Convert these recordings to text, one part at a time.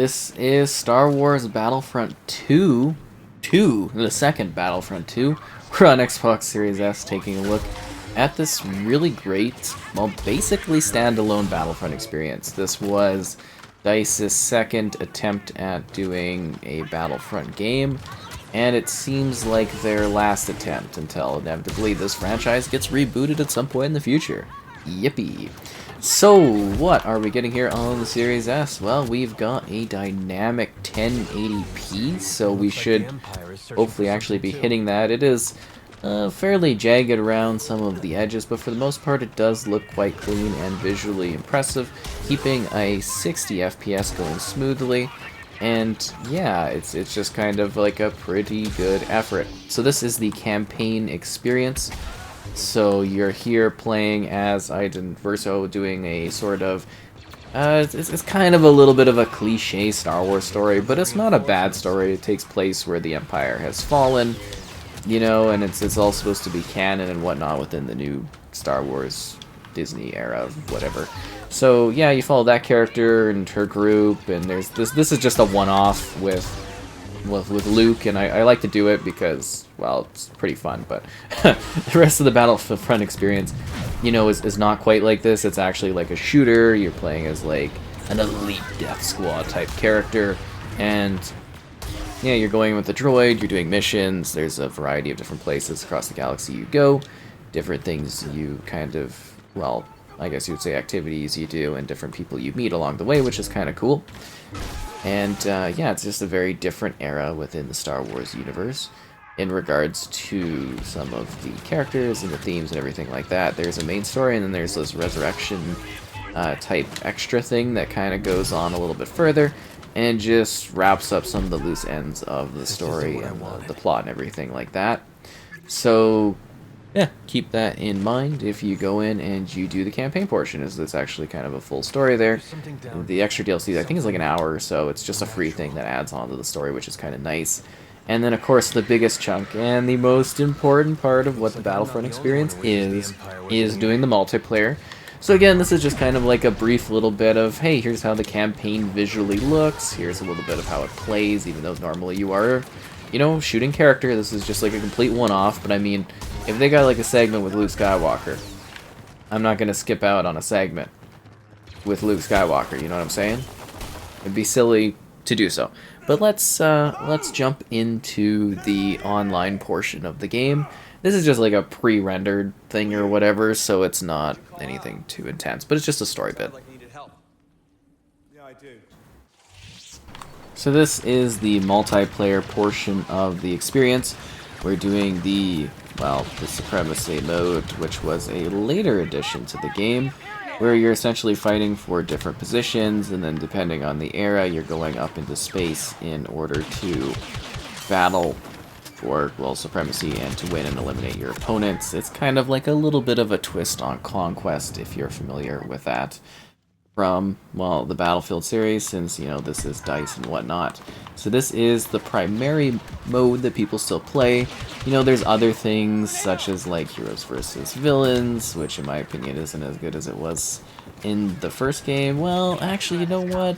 This is Star Wars Battlefront 2, the second Battlefront 2. We're on Xbox Series S taking a look at this really great, well, basically standalone Battlefront experience. This was DICE's second attempt at doing a Battlefront game, and it seems like their last attempt until inevitably this franchise gets rebooted at some point in the future. Yippee! So, what are we getting here on the Series S? Well, we've got a dynamic 1080p, so we should hopefully actually be hitting that. It is fairly jagged around some of the edges, but for the most part it does look quite clean and visually impressive, keeping a 60 FPS going smoothly. And yeah, it's just kind of like a pretty good effort. So this is the campaign experience. So you're here playing as Iden Verso, doing a sort of, it's kind of a little bit of a cliche Star Wars story, but it's not a bad story. It takes place where the Empire has fallen, you know, and it's all supposed to be canon and whatnot within the new Star Wars Disney era, whatever. So yeah, you follow that character and her group, and there's this is just a one-off with Luke, and I like to do it because, well, it's pretty fun, but the rest of the Battlefront experience, you know, is not quite like this. It's actually like a shooter. You're playing as like an elite death squad type character, and yeah, you're going with the droid, you're doing missions. There's a variety of different places across the galaxy you go, different things you kind of, well, I guess you would say activities you do, and different people you meet along the way, which is kind of cool. And yeah, it's just a very different era within the Star Wars universe in regards to some of the characters and the themes and everything like that. There's a main story, and then there's this resurrection type extra thing that kind of goes on a little bit further and just wraps up some of the loose ends of the story and the plot and everything like that. So yeah, keep that in mind if you go in and you do the campaign portion, as it's actually kind of a full story there. The extra DLC, I think, is like an hour or so. It's just a free thing that adds on to the story, which is kind of nice. And then, of course, the biggest chunk and the most important part of what the Battlefront experience is doing the multiplayer. So again, this is just kind of like a brief little bit of, hey, here's how the campaign visually looks, here's a little bit of how it plays, even though normally you are, you know, shooting character. This is just like a complete one-off, but I mean, if they got like a segment with Luke Skywalker, I'm not gonna skip out on a segment with Luke Skywalker, you know what I'm saying? It'd be silly to do so. But let's jump into the online portion of the game. This is just like a pre-rendered thing or whatever, so it's not anything too intense, but it's just a story bit. So this is the multiplayer portion of the experience. We're doing the Supremacy mode, which was a later addition to the game, where you're essentially fighting for different positions, and then depending on the era, you're going up into space in order to battle for, well, supremacy and to win and eliminate your opponents. It's kind of like a little bit of a twist on Conquest, if you're familiar with that from, well, the Battlefield series, since, you know, this is DICE and whatnot. So this is the primary mode that people still play. You know, there's other things, such as, like, heroes versus villains, which, in my opinion, isn't as good as it was in the first game. Well, actually, you know what?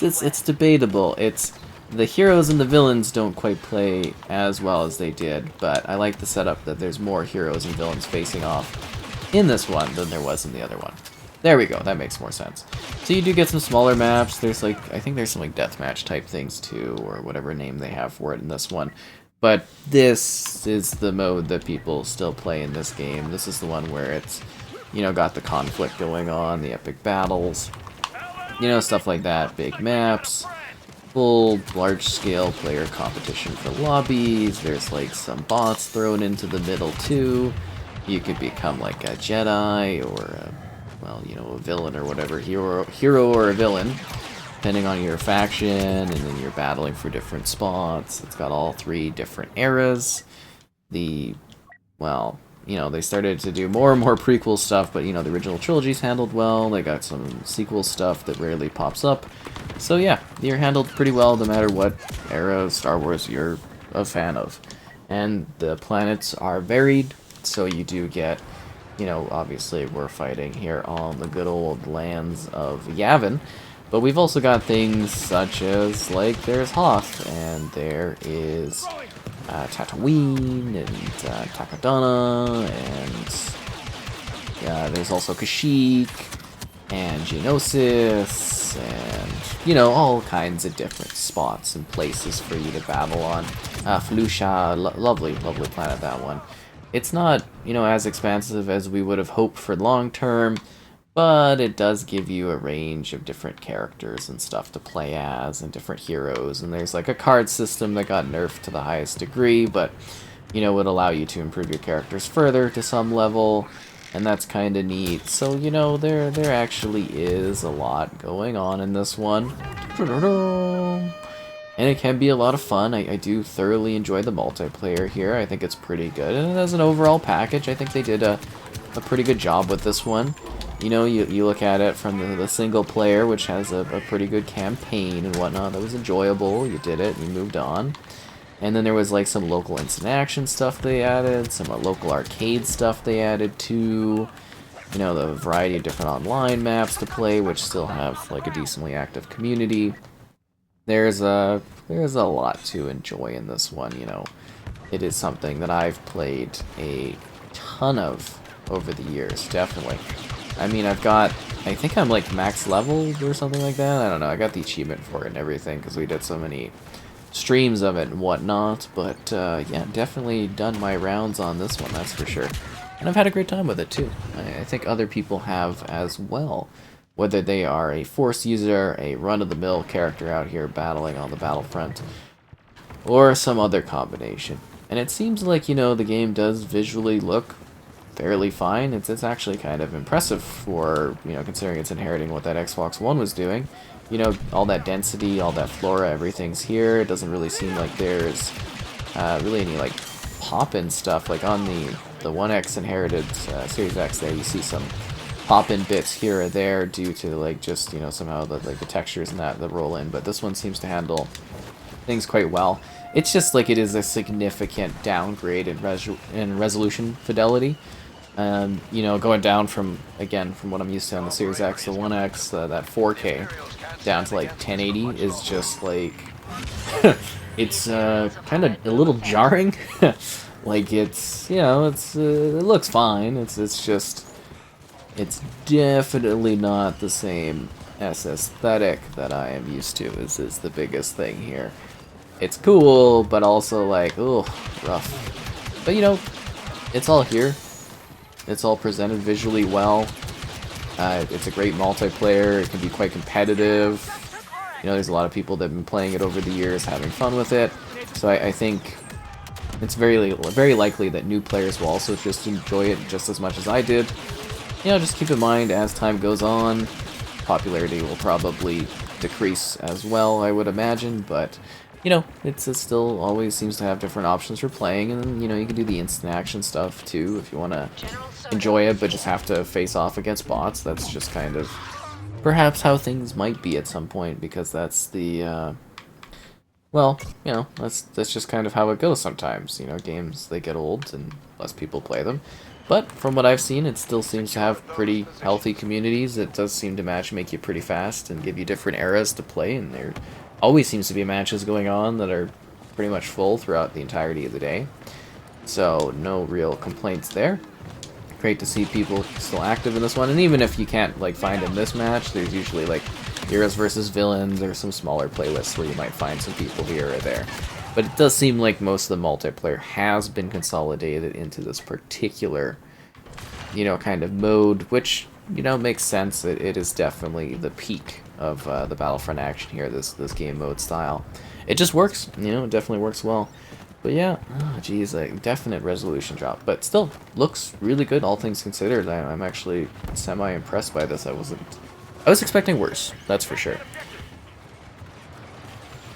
It's debatable. It's the heroes and the villains don't quite play as well as they did, but I like the setup that there's more heroes and villains facing off in this one than there was in the other one. There we go, that makes more sense. So you do get some smaller maps. There's like, I think there's some like deathmatch type things too, or whatever name they have for it in this one. But this is the mode that people still play in this game. This is the one where it's, you know, got the conflict going on, the epic battles, you know, stuff like that. Big maps, full large-scale player competition for lobbies. There's like some bots thrown into the middle too. You could become like a Jedi or a, well, you know, a villain or whatever, hero or a villain, depending on your faction, and then you're battling for different spots. It's got all three different eras. Well, you know, they started to do more and more prequel stuff, but, you know, the original trilogy's handled well. They got some sequel stuff that rarely pops up. So yeah, you're handled pretty well no matter what era of Star Wars you're a fan of. And the planets are varied, so you do get, you know, obviously we're fighting here on the good old lands of Yavin, But we've also got things such as, like, there's Hoth, and there is Tatooine, and Takodana, and there's also Kashyyyk, and Geonosis, and, you know, all kinds of different spots and places for you to battle on. Felucia, lovely, lovely planet, that one. It's not, you know, as expansive as we would have hoped for long term, but it does give you a range of different characters and stuff to play as, and different heroes, and there's like a card system that got nerfed to the highest degree, but, you know, would allow you to improve your characters further to some level, and that's kind of neat. So, you know, there actually is a lot going on in this one. And it can be a lot of fun. I do thoroughly enjoy the multiplayer here. I think it's pretty good. And as an overall package, I think they did a pretty good job with this one. You know, you look at it from the single player, which has a pretty good campaign and whatnot. That was enjoyable. You did it, and you moved on. And then there was like some local instant action stuff they added, some local arcade stuff they added too. You know, the variety of different online maps to play, which still have like a decently active community. There's a lot to enjoy in this one, you know. It is something that I've played a ton of over the years, definitely. I mean, I think I'm like max level or something like that. I don't know, I got the achievement for it and everything because we did so many streams of it and whatnot. But yeah, definitely done my rounds on this one, that's for sure. And I've had a great time with it too. I think other people have as well. Whether they are a Force user, a run-of-the-mill character out here battling on the battlefront, or some other combination. And it seems like, you know, the game does visually look fairly fine. It's actually kind of impressive for, you know, considering it's inheriting what that Xbox One was doing. You know, all that density, all that flora, everything's here. It doesn't really seem like there's really any, like, pop-in stuff. Like on the One X inherited Series X there, you see some pop-in bits here or there due to, like, just, you know, somehow the textures and that roll in. But this one seems to handle things quite well. It's just like it is a significant downgrade in resolution fidelity. You know, going down from what I'm used to on the Series X, the One X, that 4K, down to like 1080 is just like it's kind of a little jarring. Like it's, you know, it looks fine. It's just, it's definitely not the same aesthetic that I am used to. Is the biggest thing here. It's cool, but also like, oh, rough. But you know, it's all here. It's all presented visually well. It's a great multiplayer. It can be quite competitive. You know, there's a lot of people that have been playing it over the years, having fun with it. So I think it's very likely that new players will also just enjoy it just as much as I did. You know, just keep in mind, as time goes on, popularity will probably decrease as well, I would imagine, but you know, it still always seems to have different options for playing, and you know, you can do the instant action stuff too if you want to enjoy it, but just have to face off against bots. That's just kind of perhaps how things might be at some point, because that's the well, you know, that's just kind of how it goes sometimes. You know, games, they get old and less people play them. But from what I've seen, it still seems to have pretty healthy communities. It does seem to make you pretty fast and give you different eras to play, and there always seems to be matches going on that are pretty much full throughout the entirety of the day. So no real complaints there. Great to see people still active in this one, and even if you can't like find in this match, there's usually like heroes versus villains or some smaller playlists where you might find some people here or there. But it does seem like most of the multiplayer has been consolidated into this particular, you know, kind of mode, which, you know, makes sense. It is definitely the peak of the Battlefront action here, this game mode style. It just works, you know, it definitely works well. But yeah, oh geez, a definite resolution drop, but still looks really good, all things considered. I'm actually semi-impressed by this. I was expecting worse, that's for sure.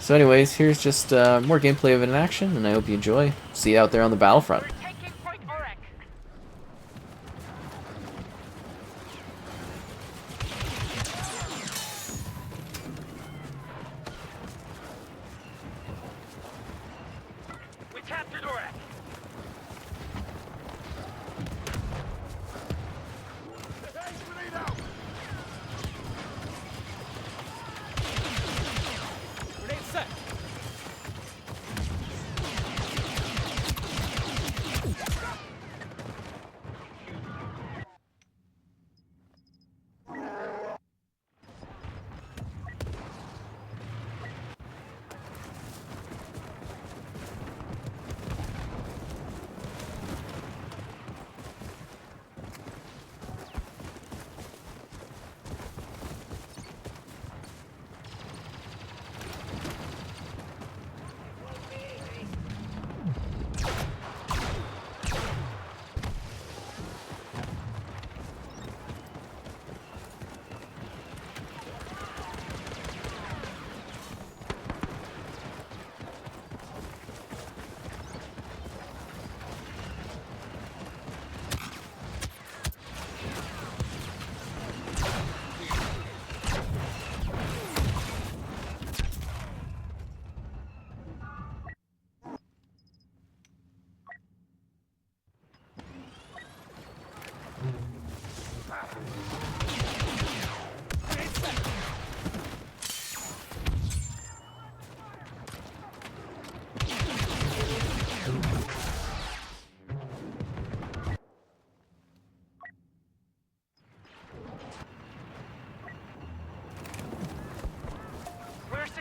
So anyways, here's just more gameplay of it in action, and I hope you enjoy. See you out there on the Battlefront.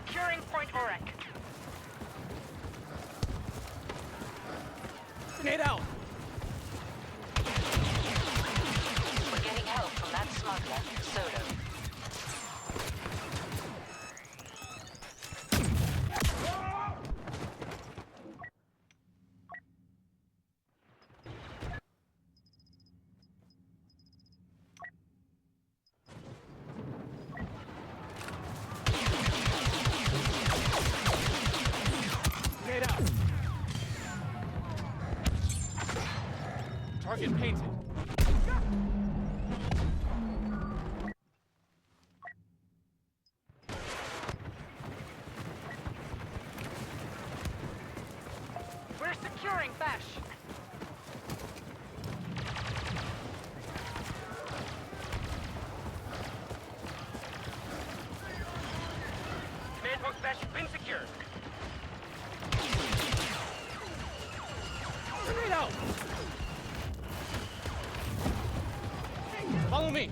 securing Point Orek. Grenade out! We're getting help from that smuggler, Solo. Grenade out! Target painted. We're securing Bash. Command post Bash has been secured. Grenade out! Follow me!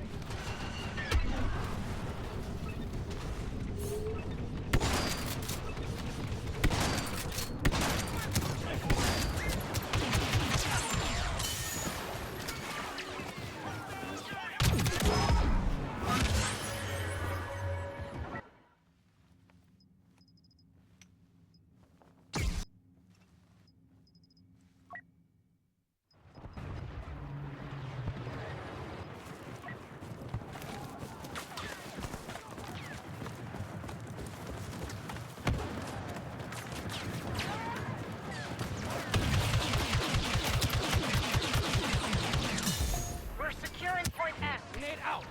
We're securing Point S. Grenade out!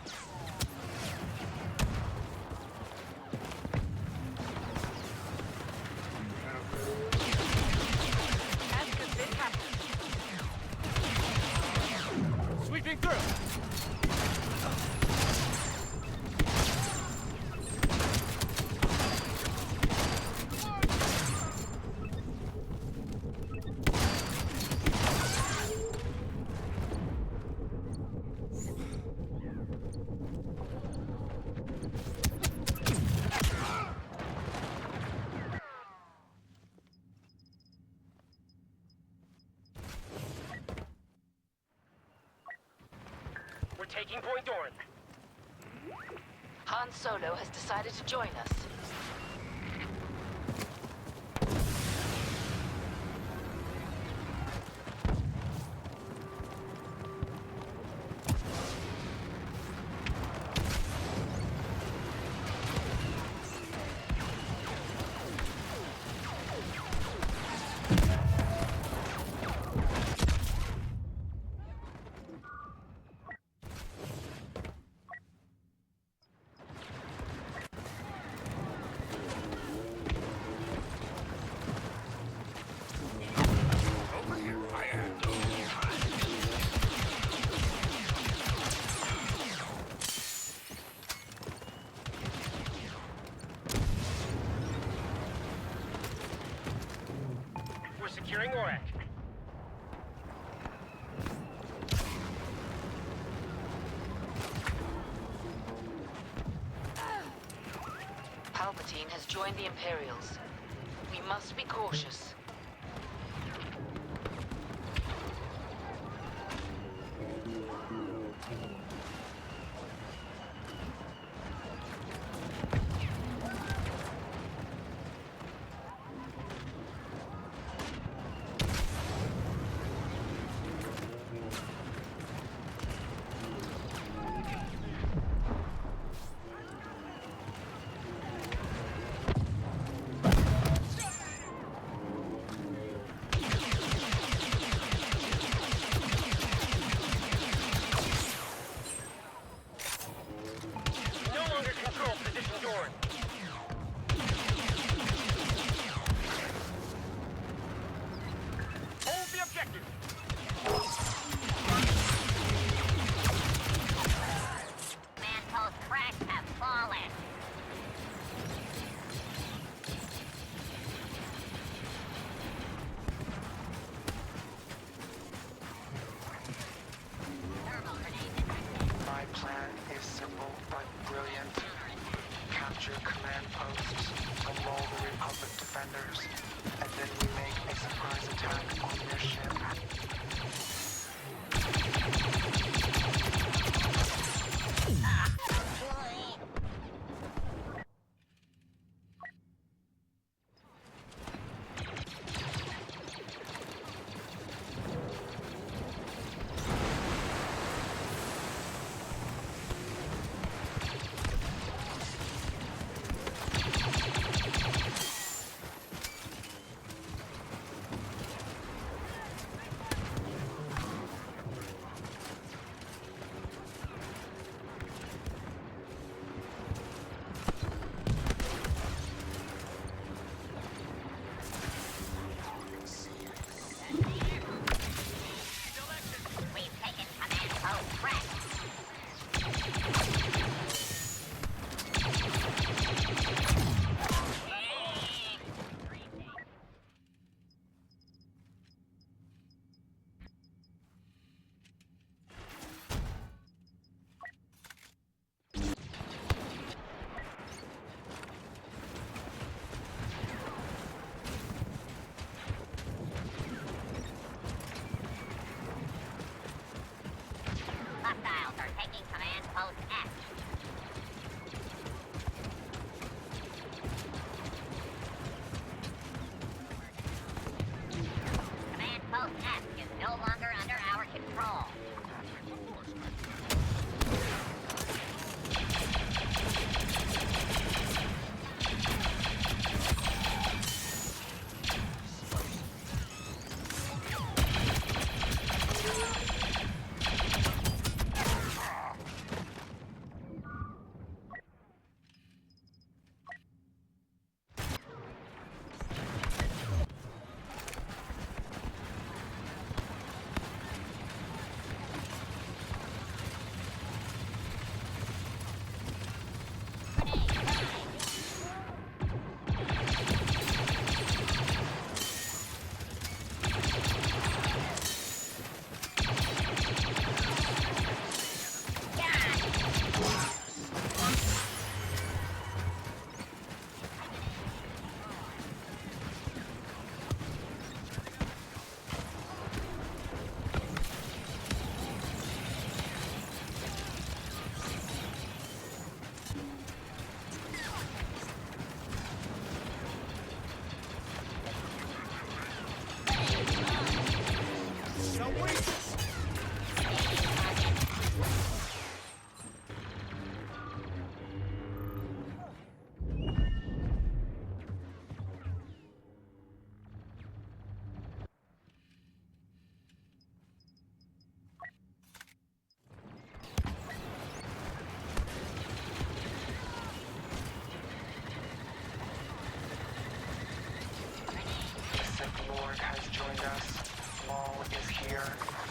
S has been captured. Sweeping through! We're taking Point Doran. Han Solo has decided to join us. We're securing Orek. Palpatine has joined the Imperials. We must be cautious. taking command post F. Command post F is no longer under our control. The Sith Lord has joined us. Maul is here.